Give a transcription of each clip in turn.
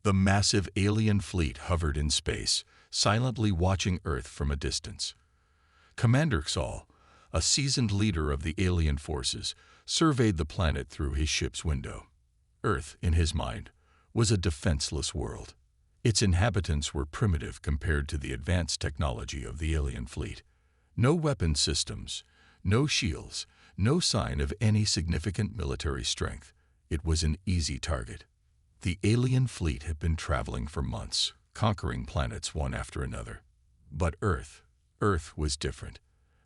The massive alien fleet hovered in space, silently watching Earth from a distance. Commander Saul, a seasoned leader of the alien forces, surveyed the planet through his ship's window. Earth, in his mind, was a defenseless world. Its inhabitants were primitive compared to the advanced technology of the alien fleet. No weapon systems, no shields, no sign of any significant military strength. It was an easy target. The alien fleet had been traveling for months, conquering planets one after another. But Earth was different.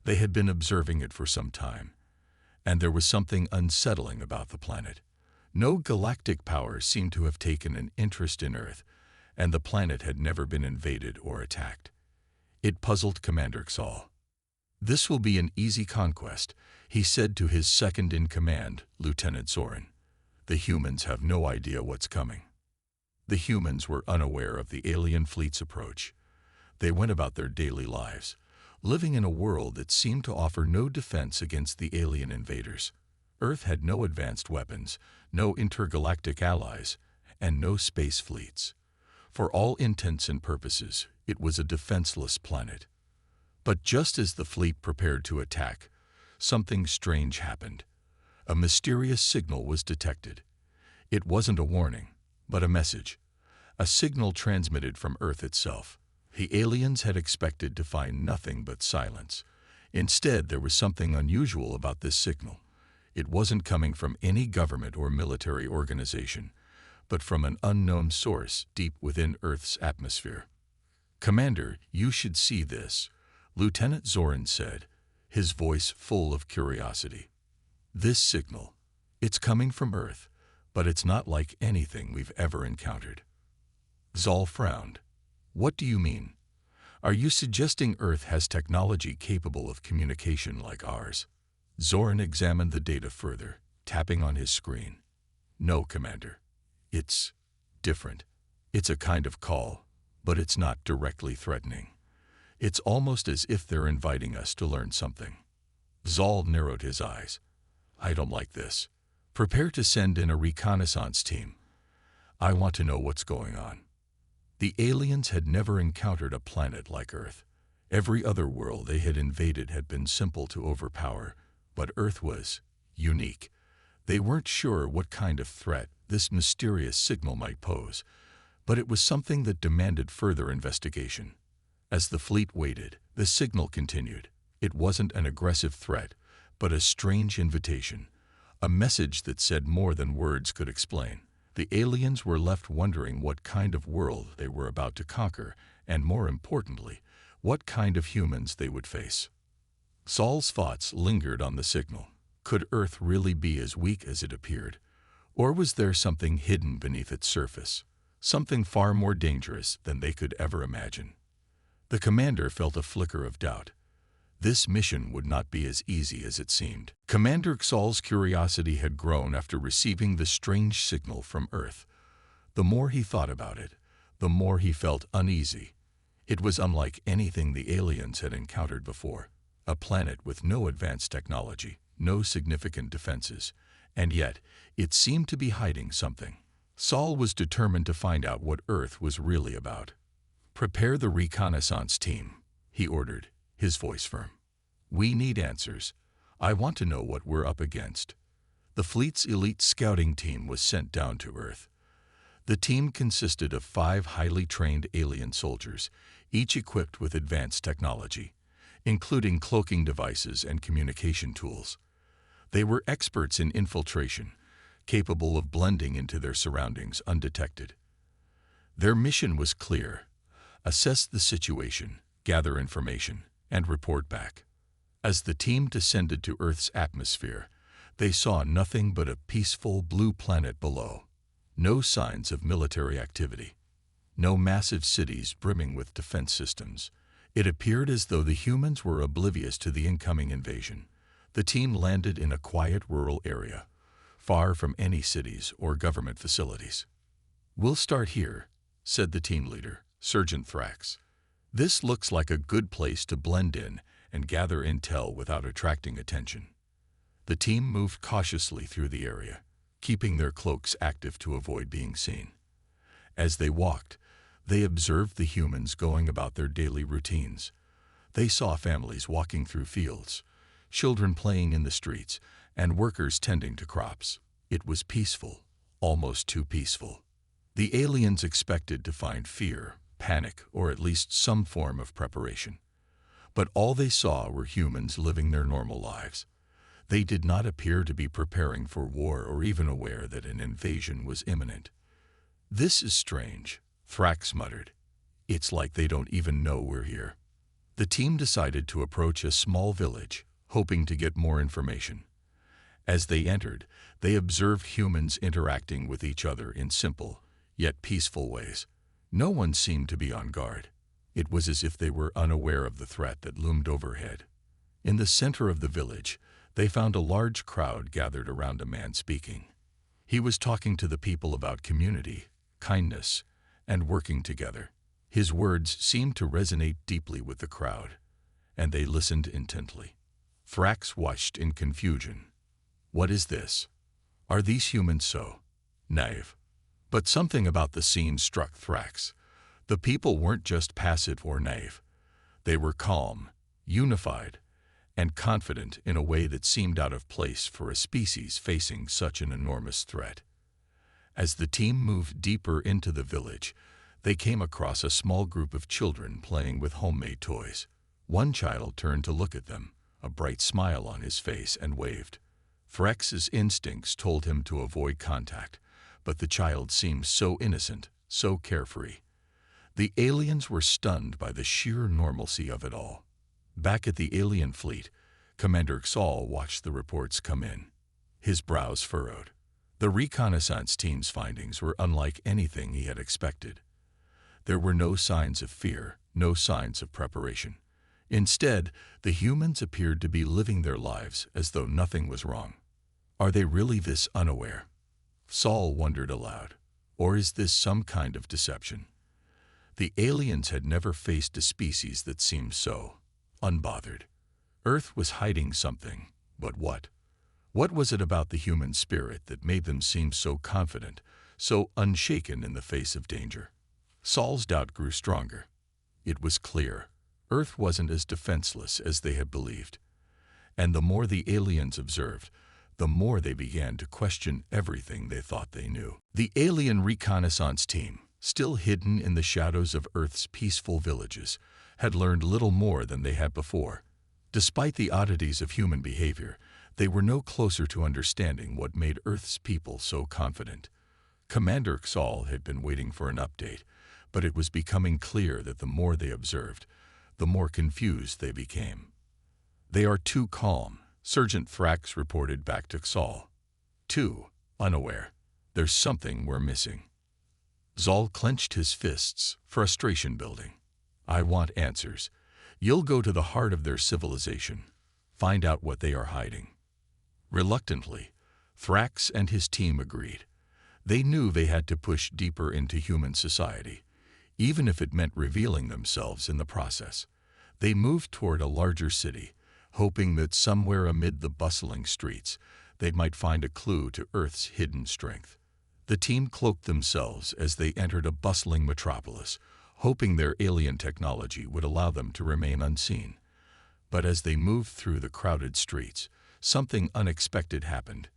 They had been observing it for some time, and there was something unsettling about the planet. No galactic powers seemed to have taken an interest in Earth, and the planet had never been invaded or attacked. It puzzled Commander Saul. "This will be an easy conquest," he said to his second-in-command, Lieutenant Zoran. "The humans have no idea what's coming." The humans were unaware of the alien fleet's approach. They went about their daily lives, living in a world that seemed to offer no defense against the alien invaders. Earth had no advanced weapons, no intergalactic allies, and no space fleets. For all intents and purposes, it was a defenseless planet. But just as the fleet prepared to attack, something strange happened. A mysterious signal was detected. It wasn't a warning, but a message. A signal transmitted from Earth itself. The aliens had expected to find nothing but silence. Instead, there was something unusual about this signal. It wasn't coming from any government or military organization, but from an unknown source deep within Earth's atmosphere. "Commander, you should see this," Lieutenant Zoran said, his voice full of curiosity. "This signal, it's coming from Earth, but it's not like anything we've ever encountered." Zal frowned. "What do you mean? Are you suggesting Earth has technology capable of communication like ours?" Zoran examined the data further, tapping on his screen. "No, Commander. It's different. It's a kind of call, but it's not directly threatening. It's almost as if they're inviting us to learn something." Zal narrowed his eyes. "I don't like this. Prepare to send in a reconnaissance team. I want to know what's going on." The aliens had never encountered a planet like Earth. Every other world they had invaded had been simple to overpower, but Earth was unique. They weren't sure what kind of threat this mysterious signal might pose, but it was something that demanded further investigation. As the fleet waited, the signal continued. It wasn't an aggressive threat, but a strange invitation, a message that said more than words could explain. The aliens were left wondering what kind of world they were about to conquer, and more importantly, what kind of humans they would face. Saul's thoughts lingered on the signal. Could Earth really be as weak as it appeared? Or was there something hidden beneath its surface? Something far more dangerous than they could ever imagine? The commander felt a flicker of doubt. This mission would not be as easy as it seemed. Commander Saul's curiosity had grown after receiving the strange signal from Earth. The more he thought about it, the more he felt uneasy. It was unlike anything the aliens had encountered before. A planet with no advanced technology, no significant defenses, and yet it seemed to be hiding something. Saul was determined to find out what Earth was really about. "Prepare the reconnaissance team," he ordered, his voice firm. "We need answers. I want to know what we're up against." The fleet's elite scouting team was sent down to Earth. The team consisted of 5 highly trained alien soldiers, each equipped with advanced technology, including cloaking devices and communication tools. They were experts in infiltration, capable of blending into their surroundings undetected. Their mission was clear: assess the situation, gather information, and report back. As the team descended to Earth's atmosphere, they saw nothing but a peaceful blue planet below. No signs of military activity. No massive cities brimming with defense systems. It appeared as though the humans were oblivious to the incoming invasion. The team landed in a quiet rural area, far from any cities or government facilities. "We'll start here," said the team leader, Sergeant Thrax. "This looks like a good place to blend in and gather intel without attracting attention." The team moved cautiously through the area, keeping their cloaks active to avoid being seen. As they walked, they observed the humans going about their daily routines. They saw families walking through fields, children playing in the streets, and workers tending to crops. It was peaceful, almost too peaceful. The aliens expected to find fear, panic, or at least some form of preparation. But all they saw were humans living their normal lives. They did not appear to be preparing for war or even aware that an invasion was imminent. "This is strange," Thrax muttered. "It's like they don't even know we're here." The team decided to approach a small village, hoping to get more information. As they entered, they observed humans interacting with each other in simple, yet peaceful ways. No one seemed to be on guard. It was as if they were unaware of the threat that loomed overhead. In the center of the village, they found a large crowd gathered around a man speaking. He was talking to the people about community, kindness, and working together. His words seemed to resonate deeply with the crowd, and they listened intently. Thrax watched in confusion. What is this? Are these humans so naive? But something about the scene struck Thrax. The people weren't just passive or naive. They were calm, unified, and confident in a way that seemed out of place for a species facing such an enormous threat. As the team moved deeper into the village, they came across a small group of children playing with homemade toys. One child turned to look at them, a bright smile on his face, and waved. Thrax's instincts told him to avoid contact, but the child seemed so innocent, so carefree. The aliens were stunned by the sheer normalcy of it all. Back at the alien fleet, Commander Xal watched the reports come in. His brows furrowed. The Reconnaissance team's findings were unlike anything he had expected. There were no signs of fear, no signs of preparation. Instead, the humans appeared to be living their lives as though nothing was wrong. Are they really this unaware? Saul wondered aloud. Or is this some kind of deception? The aliens had never faced a species that seemed so unbothered. Earth was hiding something, but what? What was it about the human spirit that made them seem so confident, so unshaken in the face of danger? Saul's doubt grew stronger. It was clear. Earth wasn't as defenseless as they had believed. And the more the aliens observed, the more they began to question everything they thought they knew. The alien reconnaissance team, still hidden in the shadows of Earth's peaceful villages, had learned little more than they had before. Despite the oddities of human behavior, they were no closer to understanding what made Earth's people so confident. Commander Xal had been waiting for an update, but it was becoming clear that the more they observed, the more confused they became. "They are too calm," Sergeant Thrax reported back to Xal. "Too unaware. There's something we're missing." Xal clenched his fists, frustration building. "I want answers. You'll go to the heart of their civilization. Find out what they are hiding." Reluctantly, Thrax and his team agreed. They knew they had to push deeper into human society, even if it meant revealing themselves in the process. They moved toward a larger city, hoping that somewhere amid the bustling streets, they might find a clue to Earth's hidden strength. The team cloaked themselves as they entered a bustling metropolis, hoping their alien technology would allow them to remain unseen. But as they moved through the crowded streets, something unexpected happened.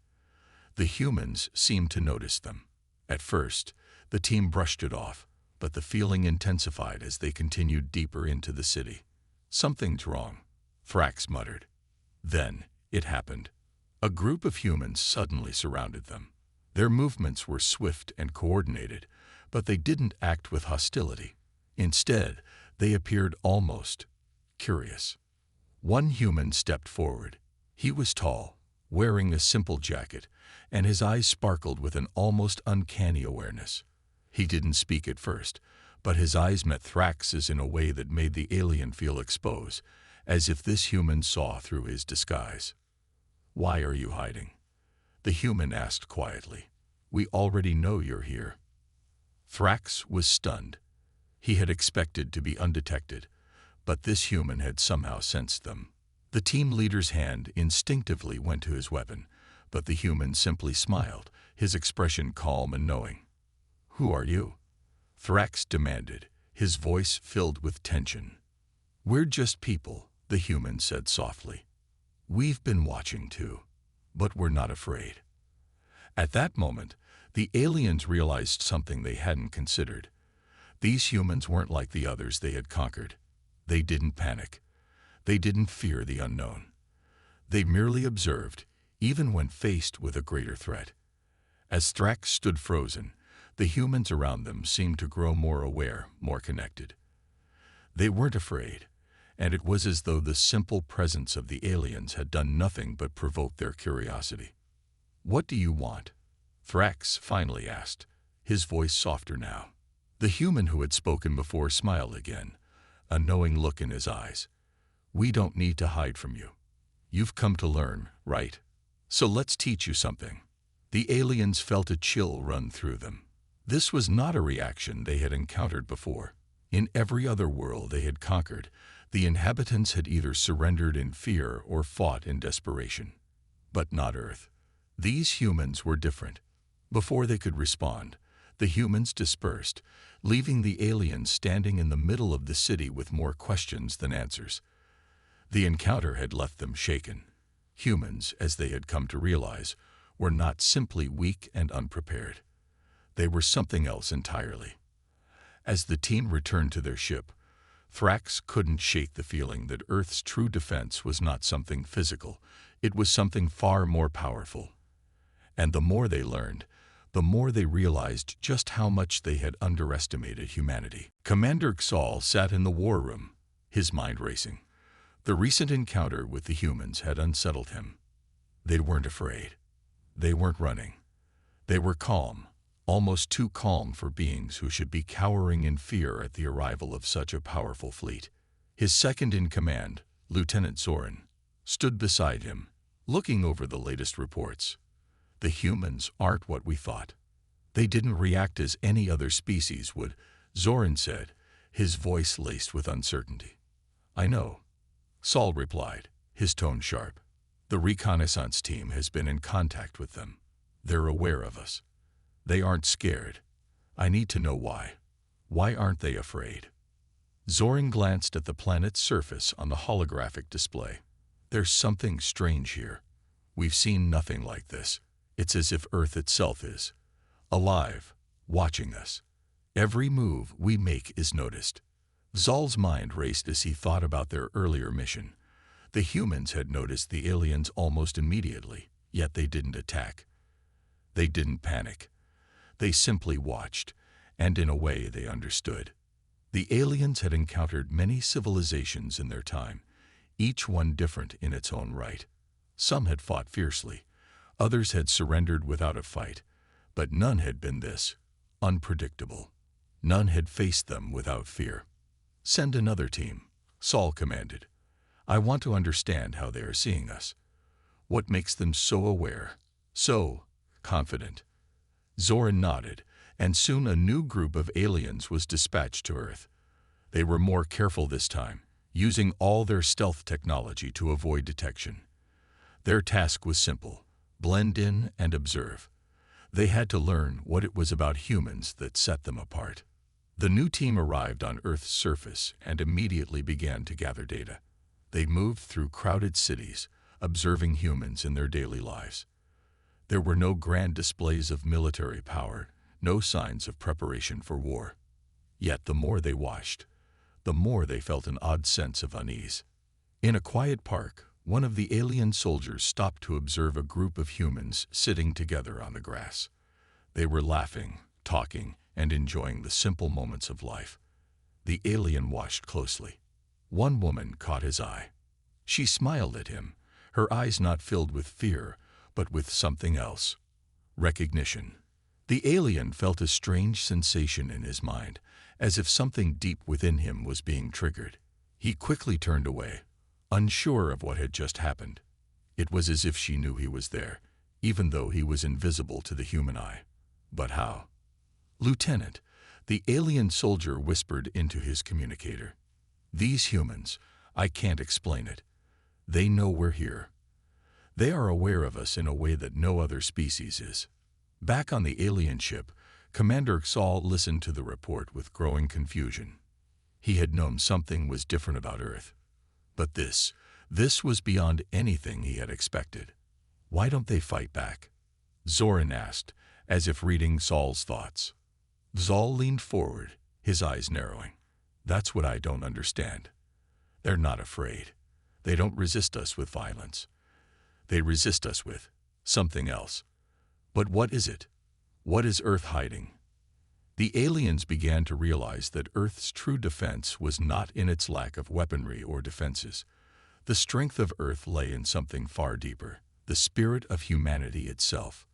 The humans seemed to notice them. At first, the team brushed it off, but the feeling intensified as they continued deeper into the city. "Something's wrong," Thrax muttered. Then, it happened. A group of humans suddenly surrounded them. Their movements were swift and coordinated, but they didn't act with hostility. Instead, they appeared almost curious. One human stepped forward. He was tall, wearing a simple jacket, and his eyes sparkled with an almost uncanny awareness. He didn't speak at first, but his eyes met Thrax's in a way that made the alien feel exposed, as if this human saw through his disguise. "Why are you hiding?" the human asked quietly. "We already know you're here." Thrax was stunned. He had expected to be undetected, but this human had somehow sensed them. The team leader's hand instinctively went to his weapon, but the human simply smiled, his expression calm and knowing. "Who are you?" Thrax demanded, his voice filled with tension. "We're just people," the human said softly. "We've been watching too, but we're not afraid." At that moment, the aliens realized something they hadn't considered. These humans weren't like the others they had conquered. They didn't panic. They didn't fear the unknown. They merely observed, even when faced with a greater threat. As Thrax stood frozen, the humans around them seemed to grow more aware, more connected. They weren't afraid, and it was as though the simple presence of the aliens had done nothing but provoke their curiosity. "What do you want?" Thrax finally asked, his voice softer now. The human who had spoken before smiled again, a knowing look in his eyes. "We don't need to hide from you. You've come to learn, right? So let's teach you something." The aliens felt a chill run through them. This was not a reaction they had encountered before. In every other world they had conquered, the inhabitants had either surrendered in fear or fought in desperation. But not Earth. These humans were different. Before they could respond, the humans dispersed, leaving the aliens standing in the middle of the city with more questions than answers. The encounter had left them shaken. Humans, as they had come to realize, were not simply weak and unprepared. They were something else entirely. As the team returned to their ship, Thrax couldn't shake the feeling that Earth's true defense was not something physical, it was something far more powerful. And the more they learned, the more they realized just how much they had underestimated humanity. Commander Xal sat in the war room, his mind racing. The recent encounter with the humans had unsettled him. They weren't afraid. They weren't running. They were calm, almost too calm for beings who should be cowering in fear at the arrival of such a powerful fleet. His second-in-command, Lieutenant Zoran, stood beside him, looking over the latest reports. "The humans aren't what we thought. They didn't react as any other species would," Zoran said, his voice laced with uncertainty. "I know," Saul replied, his tone sharp. "The Reconnaissance team has been in contact with them. They're aware of us. They aren't scared. I need to know why. Why aren't they afraid?" Zoran glanced at the planet's surface on the holographic display. "There's something strange here. We've seen nothing like this. It's as if Earth itself is alive, watching us. Every move we make is noticed." Zal's mind raced as he thought about their earlier mission. The humans had noticed the aliens almost immediately, yet they didn't attack. They didn't panic. They simply watched, and in a way they understood. The aliens had encountered many civilizations in their time, each one different in its own right. Some had fought fiercely, others had surrendered without a fight, but none had been this unpredictable. None had faced them without fear. "Send another team," Saul commanded. "I want to understand how they are seeing us. What makes them so aware, so confident?" Zoran nodded, and soon a new group of aliens was dispatched to Earth. They were more careful this time, using all their stealth technology to avoid detection. Their task was simple: blend in and observe. They had to learn what it was about humans that set them apart. The new team arrived on Earth's surface and immediately began to gather data. They moved through crowded cities, observing humans in their daily lives. There were no grand displays of military power, no signs of preparation for war. Yet the more they watched, the more they felt an odd sense of unease. In a quiet park, one of the alien soldiers stopped to observe a group of humans sitting together on the grass. They were laughing, talking, and enjoying the simple moments of life. The alien watched closely. One woman caught his eye. She smiled at him, her eyes not filled with fear, but with something else: recognition. The alien felt a strange sensation in his mind, as if something deep within him was being triggered. He quickly turned away, unsure of what had just happened. It was as if she knew he was there, even though he was invisible to the human eye. But how? "Lieutenant," the alien soldier whispered into his communicator. "These humans, I can't explain it. They know we're here. They are aware of us in a way that no other species is." Back on the alien ship, Commander Saul listened to the report with growing confusion. He had known something was different about Earth. But this was beyond anything he had expected. Why don't they fight back? Zoran asked, as if reading Saul's thoughts. Saul leaned forward, his eyes narrowing. That's what I don't understand. They're not afraid. They don't resist us with violence. They resist us with something else. But what is it? What is Earth hiding? The aliens began to realize that Earth's true defense was not in its lack of weaponry or defenses. The strength of Earth lay in something far deeper, the spirit of humanity itself.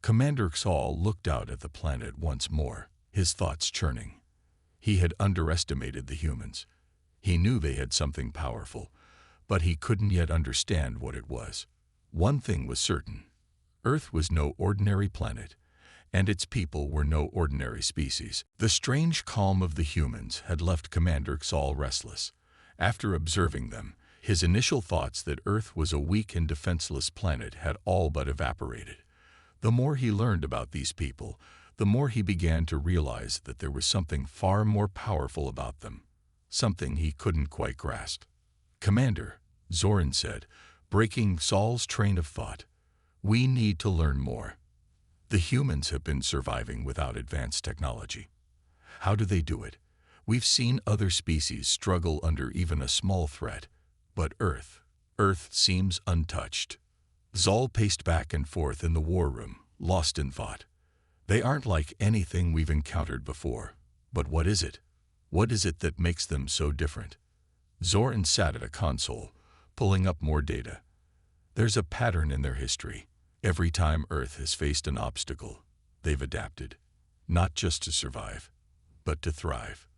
Commander Saul looked out at the planet once more, his thoughts churning. He had underestimated the humans. He knew they had something powerful, but he couldn't yet understand what it was. One thing was certain. Earth was no ordinary planet, and its people were no ordinary species. The strange calm of the humans had left Commander Saul restless. After observing them, his initial thoughts that Earth was a weak and defenseless planet had all but evaporated. The more he learned about these people, the more he began to realize that there was something far more powerful about them, something he couldn't quite grasp. Commander, Zoran said, breaking Saul's train of thought, we need to learn more. The humans have been surviving without advanced technology. How do they do it? We've seen other species struggle under even a small threat, but Earth seems untouched. Saul paced back and forth in the war room, lost in thought. They aren't like anything we've encountered before. But what is it? What is it that makes them so different? Zoran sat at a console, pulling up more data. There's a pattern in their history. Every time Earth has faced an obstacle, they've adapted, not just to survive, but to thrive.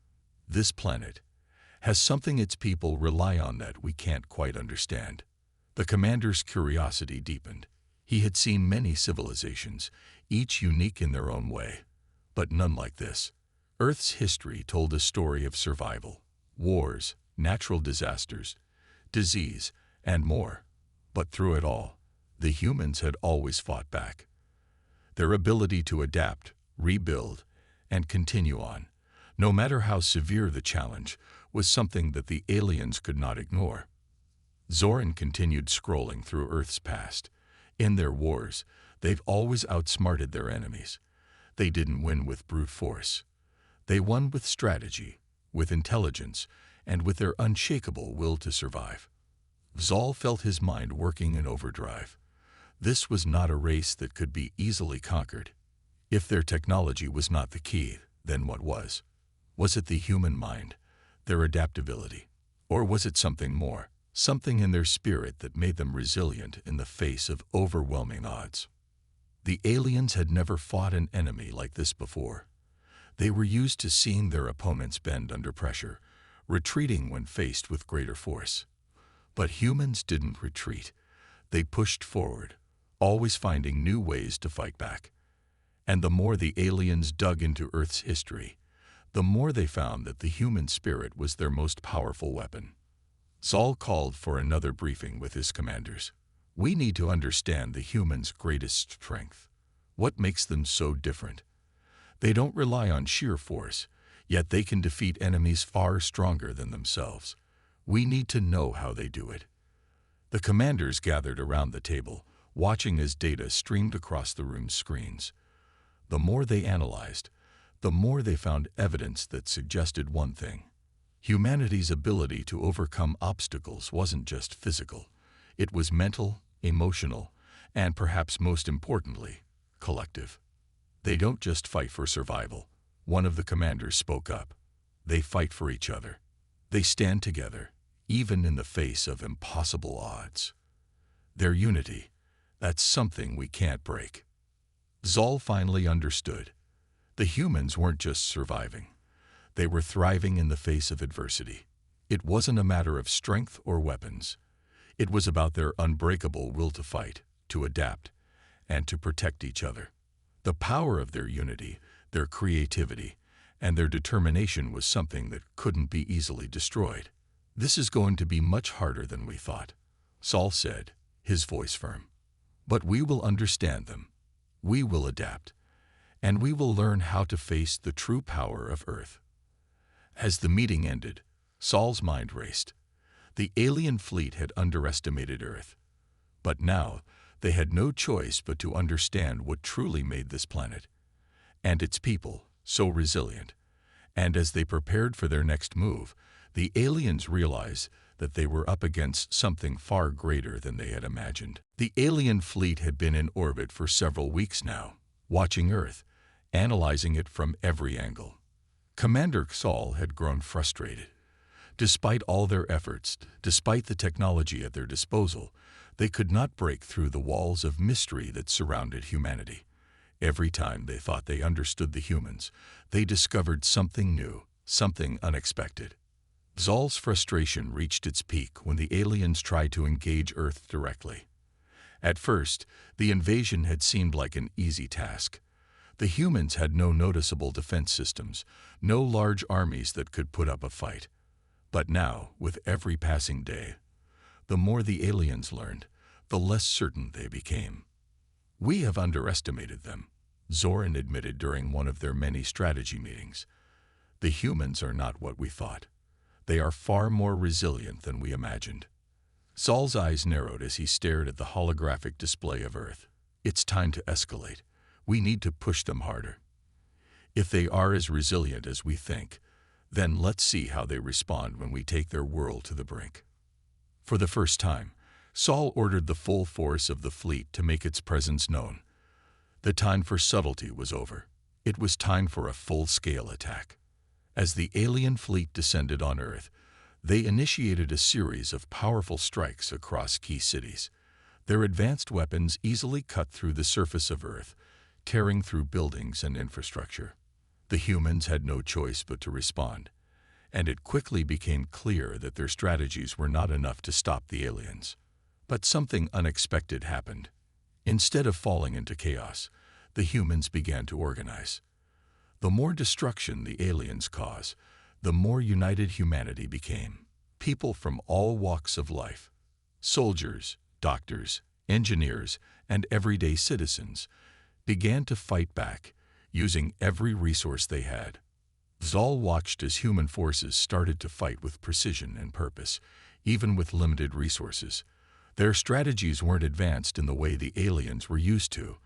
This planet has something its people rely on that we can't quite understand. The commander's curiosity deepened. He had seen many civilizations, each unique in their own way, but none like this. Earth's history told a story of survival, wars, natural disasters, disease, and more. But through it all, the humans had always fought back. Their ability to adapt, rebuild, and continue on, no matter how severe the challenge, was something that the aliens could not ignore. Zoran continued scrolling through Earth's past. In their wars, they've always outsmarted their enemies. They didn't win with brute force. They won with strategy, with intelligence, and with their unshakable will to survive. Saul felt his mind working in overdrive. This was not a race that could be easily conquered. If their technology was not the key, then what was? Was it the human mind, their adaptability? Or was it something more, something in their spirit that made them resilient in the face of overwhelming odds? The aliens had never fought an enemy like this before. They were used to seeing their opponents bend under pressure, retreating when faced with greater force. But humans didn't retreat. They pushed forward, always finding new ways to fight back. And the more the aliens dug into Earth's history, the more they found that the human spirit was their most powerful weapon. Saul called for another briefing with his commanders. We need to understand the humans' greatest strength. What makes them so different? They don't rely on sheer force, yet they can defeat enemies far stronger than themselves. We need to know how they do it. The commanders gathered around the table, watching as data streamed across the room's screens. The more they analyzed, the more they found evidence that suggested one thing. Humanity's ability to overcome obstacles wasn't just physical. It was mental, emotional, and perhaps most importantly, collective. They don't just fight for survival. One of the commanders spoke up. They fight for each other. They stand together, even in the face of impossible odds. Their unity, that's something we can't break. Saul finally understood. The humans weren't just surviving. They were thriving in the face of adversity. It wasn't a matter of strength or weapons. It was about their unbreakable will to fight, to adapt, and to protect each other. The power of their unity, their creativity, and their determination was something that couldn't be easily destroyed. This is going to be much harder than we thought, Saul said, his voice firm. But we will understand them. We will adapt. and we will learn how to face the true power of Earth." As the meeting ended, Saul's mind raced. The alien fleet had underestimated Earth. But now, they had no choice but to understand what truly made this planet, and its people, so resilient. And as they prepared for their next move, the aliens realized that they were up against something far greater than they had imagined. The alien fleet had been in orbit for several weeks now, watching Earth, analyzing it from every angle. Commander Saul had grown frustrated. Despite all their efforts, despite the technology at their disposal, they could not break through the walls of mystery that surrounded humanity. Every time they thought they understood the humans, they discovered something new, something unexpected. Saul's frustration reached its peak when the aliens tried to engage Earth directly. At first, the invasion had seemed like an easy task. The humans had no noticeable defense systems, no large armies that could put up a fight. But now, with every passing day, the more the aliens learned, the less certain they became. "We have underestimated them," Zoran admitted during one of their many strategy meetings. "The humans are not what we thought. They are far more resilient than we imagined." Saul's eyes narrowed as he stared at the holographic display of Earth. "It's time to escalate. We need to push them harder. If they are as resilient as we think, then let's see how they respond when we take their world to the brink." For the first time, Saul ordered the full force of the fleet to make its presence known. The time for subtlety was over. It was time for a full-scale attack. As the alien fleet descended on Earth, they initiated a series of powerful strikes across key cities. Their advanced weapons easily cut through the surface of Earth, tearing through buildings and infrastructure. The humans had no choice but to respond, and it quickly became clear that their strategies were not enough to stop the aliens. But something unexpected happened. Instead of falling into chaos, the humans began to organize. The more destruction the aliens cause, the more united humanity became. People from all walks of life, soldiers, doctors, engineers, and everyday citizens, began to fight back, using every resource they had. Saul watched as human forces started to fight with precision and purpose, even with limited resources. Their strategies weren't advanced in the way the aliens were used to,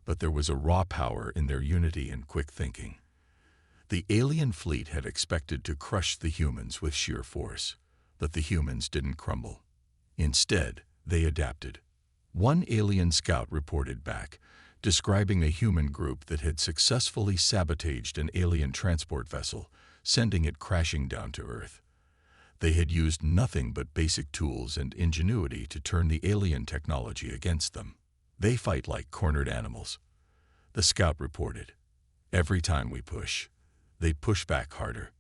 but there was a raw power in their unity and quick thinking. The alien fleet had expected to crush the humans with sheer force, but the humans didn't crumble. Instead, they adapted. One alien scout reported back, describing a human group that had successfully sabotaged an alien transport vessel, sending it crashing down to Earth. They had used nothing but basic tools and ingenuity to turn the alien technology against them. "They fight like cornered animals," the scout reported. "Every time we push, they push back harder."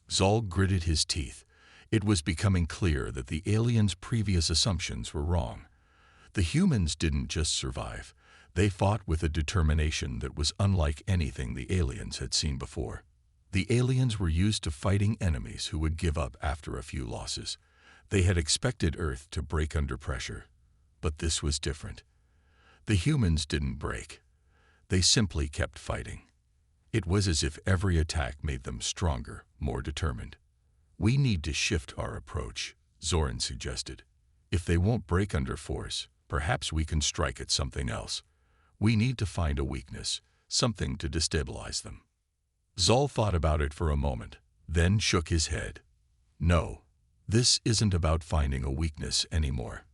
Saul gritted his teeth. It was becoming clear that the aliens' previous assumptions were wrong. The humans didn't just survive. They fought with a determination that was unlike anything the aliens had seen before. The aliens were used to fighting enemies who would give up after a few losses. They had expected Earth to break under pressure. But this was different. The humans didn't break. They simply kept fighting. It was as if every attack made them stronger, more determined. "We need to shift our approach," Zoran suggested. "If they won't break under force, perhaps we can strike at something else. We need to find a weakness, something to destabilize them." Saul thought about it for a moment, then shook his head. "No, this isn't about finding a weakness anymore.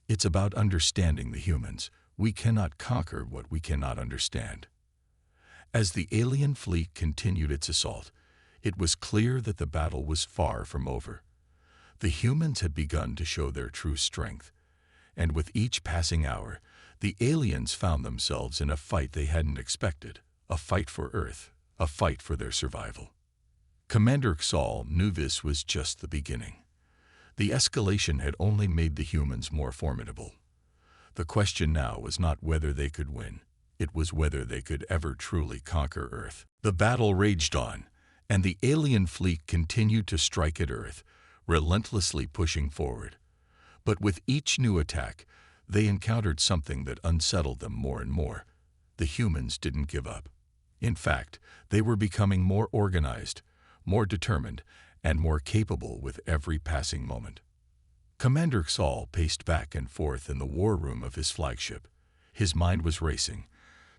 It's about understanding the humans. We cannot conquer what we cannot understand." As the alien fleet continued its assault, it was clear that the battle was far from over. The humans had begun to show their true strength, and with each passing hour, the aliens found themselves in a fight they hadn't expected, a fight for Earth, a fight for their survival. Commander Saul knew this was just the beginning. The escalation had only made the humans more formidable. The question now was not whether they could win, it was whether they could ever truly conquer Earth. The battle raged on, and the alien fleet continued to strike at Earth, relentlessly pushing forward. But with each new attack, they encountered something that unsettled them more and more. The humans didn't give up. In fact, they were becoming more organized, more determined, and more capable with every passing moment. Commander Saul paced back and forth in the war room of his flagship. His mind was racing,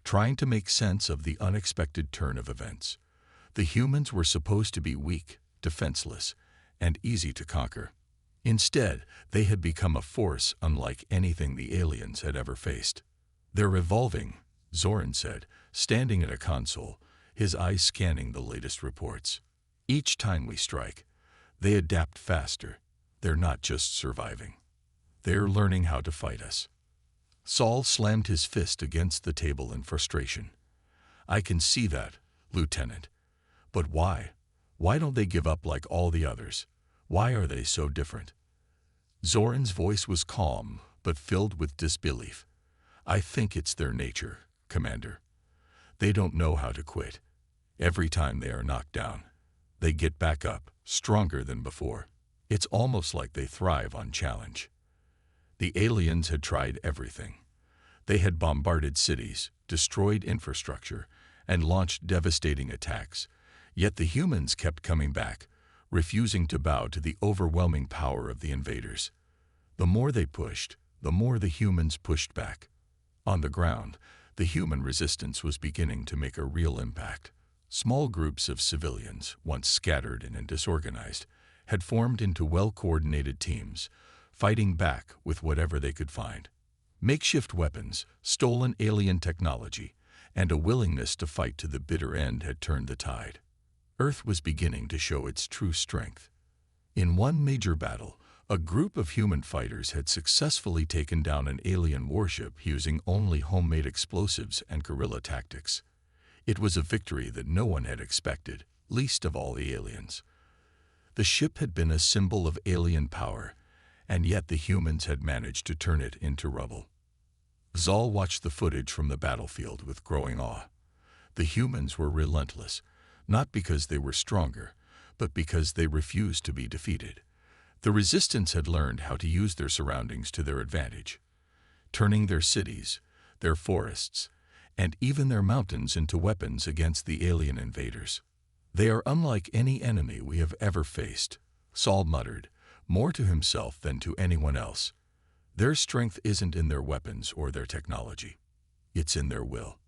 trying to make sense of the unexpected turn of events. The humans were supposed to be weak, defenseless, and easy to conquer. Instead, they had become a force unlike anything the aliens had ever faced. "They're evolving," Zoran said, standing at a console, his eyes scanning the latest reports. "Each time we strike, they adapt faster. They're not just surviving. They're learning how to fight us." Saul slammed his fist against the table in frustration. "I can see that, Lieutenant. But why? Why don't they give up like all the others? Why are they so different?" Zoran's voice was calm, but filled with disbelief. "I think it's their nature, Commander. They don't know how to quit. Every time they are knocked down, they get back up, stronger than before. It's almost like they thrive on challenge." The aliens had tried everything. They had bombarded cities, destroyed infrastructure, and launched devastating attacks. Yet the humans kept coming back, refusing to bow to the overwhelming power of the invaders. The more they pushed, the more the humans pushed back. On the ground, the human resistance was beginning to make a real impact. Small groups of civilians, once scattered and disorganized, had formed into well-coordinated teams, fighting back with whatever they could find. Makeshift weapons, stolen alien technology, and a willingness to fight to the bitter end had turned the tide. Earth was beginning to show its true strength. In one major battle, a group of human fighters had successfully taken down an alien warship using only homemade explosives and guerrilla tactics. It was a victory that no one had expected, least of all the aliens. The ship had been a symbol of alien power, and yet the humans had managed to turn it into rubble. Zal watched the footage from the battlefield with growing awe. The humans were relentless, not because they were stronger, but because they refused to be defeated. The resistance had learned how to use their surroundings to their advantage, turning their cities, their forests, and even their mountains into weapons against the alien invaders. "They are unlike any enemy we have ever faced," Saul muttered, more to himself than to anyone else. "Their strength isn't in their weapons or their technology. It's in their will."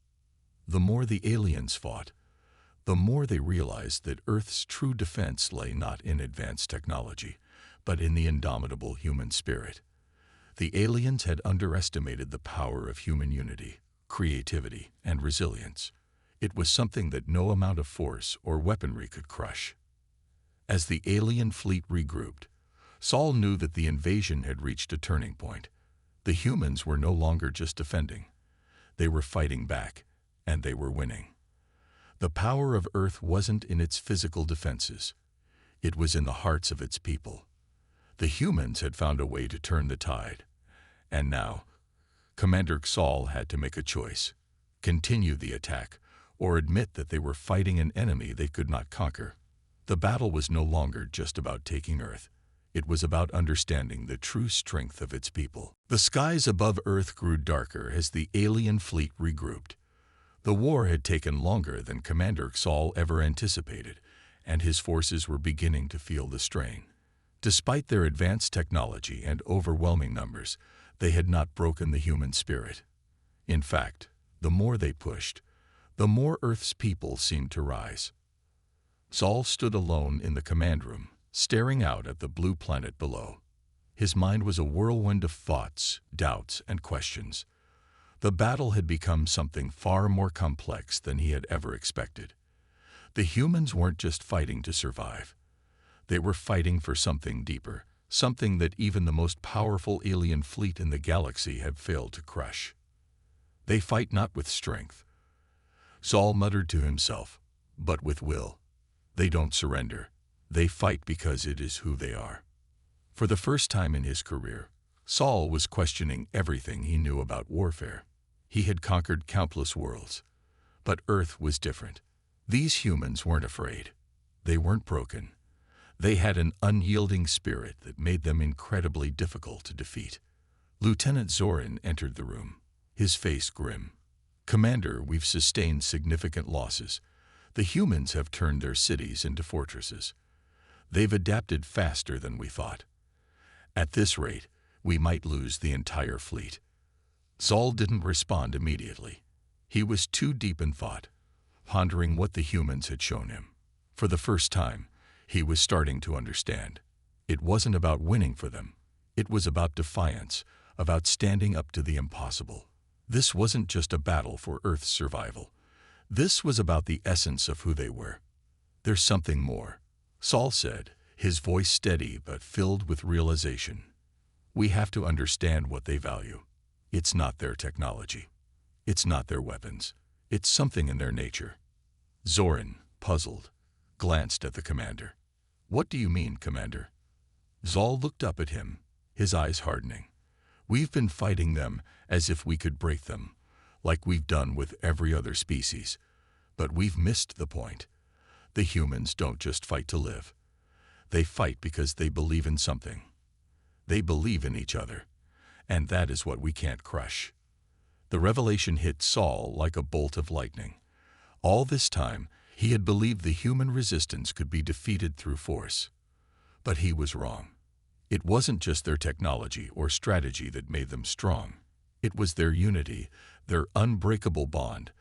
The more the aliens fought, the more they realized that Earth's true defense lay not in advanced technology, but in the indomitable human spirit. The aliens had underestimated the power of human unity, creativity, and resilience. It was something that no amount of force or weaponry could crush. As the alien fleet regrouped, Saul knew that the invasion had reached a turning point. The humans were no longer just defending. They were fighting back, and they were winning. The power of Earth wasn't in its physical defenses. It was in the hearts of its people. The humans had found a way to turn the tide. And now, Commander Saul had to make a choice: continue the attack, or admit that they were fighting an enemy they could not conquer. The battle was no longer just about taking Earth. It was about understanding the true strength of its people. The skies above Earth grew darker as the alien fleet regrouped. The war had taken longer than Commander Saul ever anticipated, and his forces were beginning to feel the strain. Despite their advanced technology and overwhelming numbers, they had not broken the human spirit. In fact, the more they pushed, the more Earth's people seemed to rise. Saul stood alone in the command room, staring out at the blue planet below. His mind was a whirlwind of thoughts, doubts, and questions. The battle had become something far more complex than he had ever expected. The humans weren't just fighting to survive. They were fighting for something deeper, something that even the most powerful alien fleet in the galaxy had failed to crush. "They fight not with strength," Saul muttered to himself, "but with will. They don't surrender. They fight because it is who they are." For the first time in his career, Saul was questioning everything he knew about warfare. He had conquered countless worlds, but Earth was different. These humans weren't afraid. They weren't broken. They had an unyielding spirit that made them incredibly difficult to defeat. Lieutenant Zoran entered the room, his face grim. "Commander, we've sustained significant losses. The humans have turned their cities into fortresses. They've adapted faster than we thought. At this rate, we might lose the entire fleet." Saul didn't respond immediately. He was too deep in thought, pondering what the humans had shown him. For the first time, he was starting to understand. It wasn't about winning for them. It was about defiance, about standing up to the impossible. This wasn't just a battle for Earth's survival. This was about the essence of who they were. "There's something more," Saul said, his voice steady but filled with realization. "We have to understand what they value. It's not their technology. It's not their weapons. It's something in their nature." Zoran, puzzled, glanced at the commander. "What do you mean, Commander?" Saul looked up at him, his eyes hardening. "We've been fighting them as if we could break them, like we've done with every other species. But we've missed the point. The humans don't just fight to live. They fight because they believe in something. They believe in each other, and that is what we can't crush." The revelation hit Saul like a bolt of lightning. All this time, he had believed the human resistance could be defeated through force. But he was wrong. It wasn't just their technology or strategy that made them strong. It was their unity, their unbreakable bond,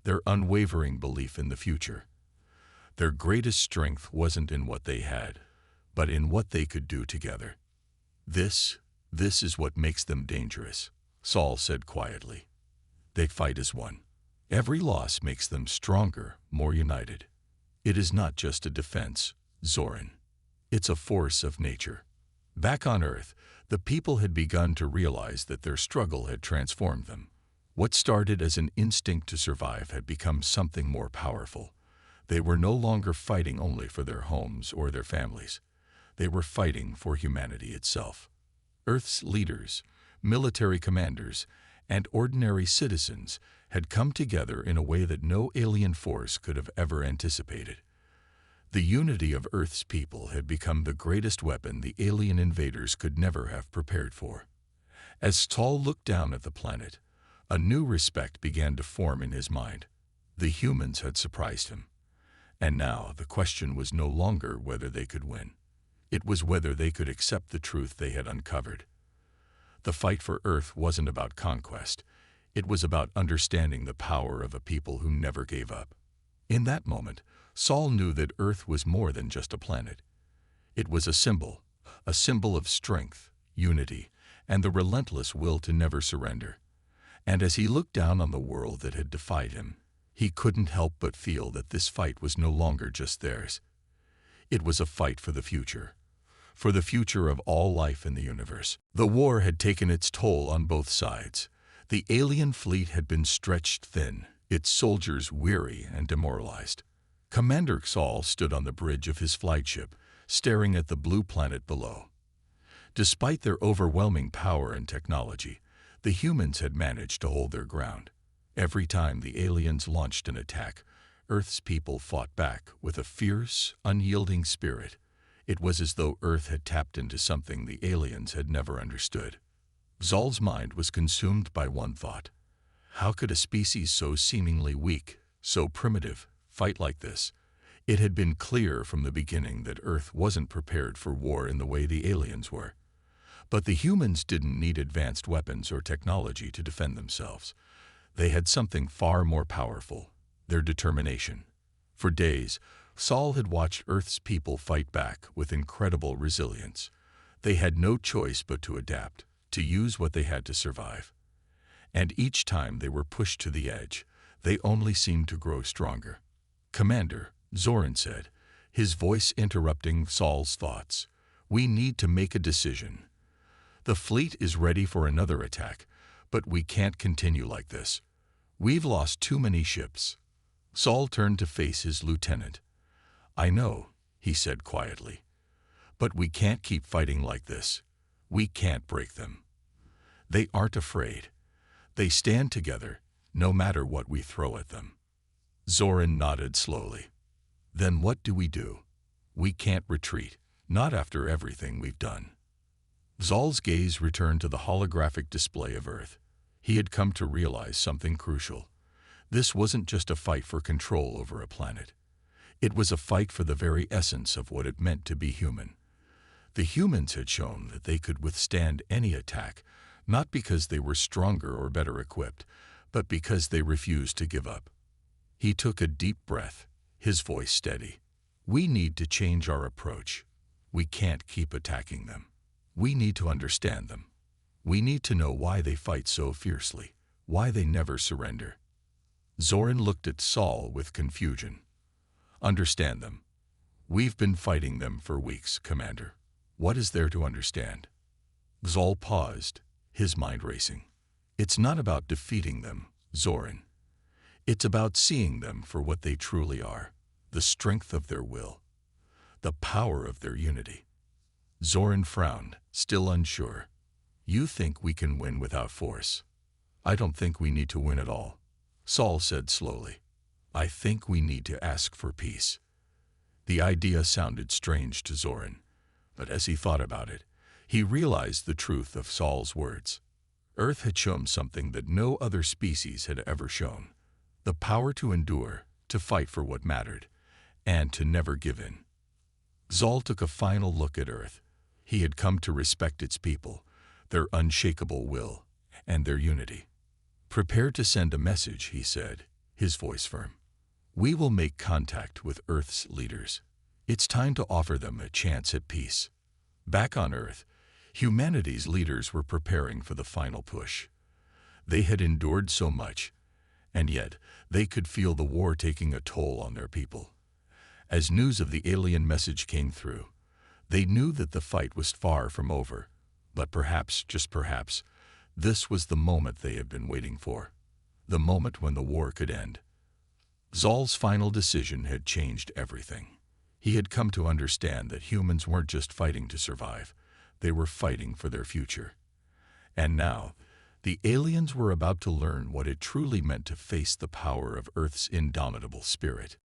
their unwavering belief in the future. Their greatest strength wasn't in what they had, but in what they could do together. This is what makes them dangerous," Saul said quietly. "They fight as one. Every loss makes them stronger, more united. It is not just a defense, Zoran. It's a force of nature." Back on Earth, the people had begun to realize that their struggle had transformed them. What started as an instinct to survive had become something more powerful. They were no longer fighting only for their homes or their families. They were fighting for humanity itself. Earth's leaders, military commanders, and ordinary citizens had come together in a way that no alien force could have ever anticipated. The unity of Earth's people had become the greatest weapon the alien invaders could never have prepared for. As Saul looked down at the planet, a new respect began to form in his mind. The humans had surprised him. And now the question was no longer whether they could win. It was whether they could accept the truth they had uncovered. The fight for Earth wasn't about conquest. It was about understanding the power of a people who never gave up. In that moment, Saul knew that Earth was more than just a planet. It was a symbol of strength, unity, and the relentless will to never surrender. And as he looked down on the world that had defied him, he couldn't help but feel that this fight was no longer just theirs. It was a fight for the future of all life in the universe. The war had taken its toll on both sides. The alien fleet had been stretched thin, its soldiers weary and demoralized. Commander Saul stood on the bridge of his flagship, staring at the blue planet below. Despite their overwhelming power and technology, the humans had managed to hold their ground. Every time the aliens launched an attack, Earth's people fought back with a fierce, unyielding spirit. It was as though Earth had tapped into something the aliens had never understood. Saul's mind was consumed by one thought. How could a species so seemingly weak, so primitive, fight like this? It had been clear from the beginning that Earth wasn't prepared for war in the way the aliens were. But the humans didn't need advanced weapons or technology to defend themselves. They had something far more powerful: their determination. For days, Saul had watched Earth's people fight back with incredible resilience. They had no choice but to adapt, to use what they had to survive. And each time they were pushed to the edge, they only seemed to grow stronger. "Commander," Zoran said, his voice interrupting Saul's thoughts, "we need to make a decision. The fleet is ready for another attack, but we can't continue like this. We've lost too many ships." Saul turned to face his lieutenant. "I know," he said quietly, "but we can't keep fighting like this. We can't break them. They aren't afraid. They stand together, no matter what we throw at them." Zoran nodded slowly. "Then what do we do? We can't retreat, not after everything we've done." Saul's gaze returned to the holographic display of Earth. He had come to realize something crucial. This wasn't just a fight for control over a planet. It was a fight for the very essence of what it meant to be human. The humans had shown that they could withstand any attack, not because they were stronger or better equipped, but because they refused to give up. He took a deep breath, his voice steady. We need to change our approach. We can't keep attacking them. We need to understand them. We need to know why they fight so fiercely, why they never surrender. Zoran looked at Saul with confusion. Understand them. We've been fighting them for weeks, Commander. What is there to understand? Saul paused, his mind racing. It's not about defeating them, Zoran. It's about seeing them for what they truly are, the strength of their will, the power of their unity. Zoran frowned, still unsure. You think we can win without force? I don't think we need to win at all, Saul said slowly. I think we need to ask for peace. The idea sounded strange to Zoran, but as he thought about it, he realized the truth of Saul's words. Earth had shown something that no other species had ever shown: the power to endure, to fight for what mattered, and to never give in. Saul took a final look at Earth. He had come to respect its people, their unshakable will, and their unity. Prepare to send a message, he said, his voice firm. We will make contact with Earth's leaders. It's time to offer them a chance at peace. Back on Earth, humanity's leaders were preparing for the final push. They had endured so much, and yet they could feel the war taking a toll on their people. As news of the alien message came through, they knew that the fight was far from over, but perhaps, just perhaps, this was the moment they had been waiting for, the moment when the war could end. Saul's final decision had changed everything. He had come to understand that humans weren't just fighting to survive, they were fighting for their future. And now, the aliens were about to learn what it truly meant to face the power of Earth's indomitable spirit.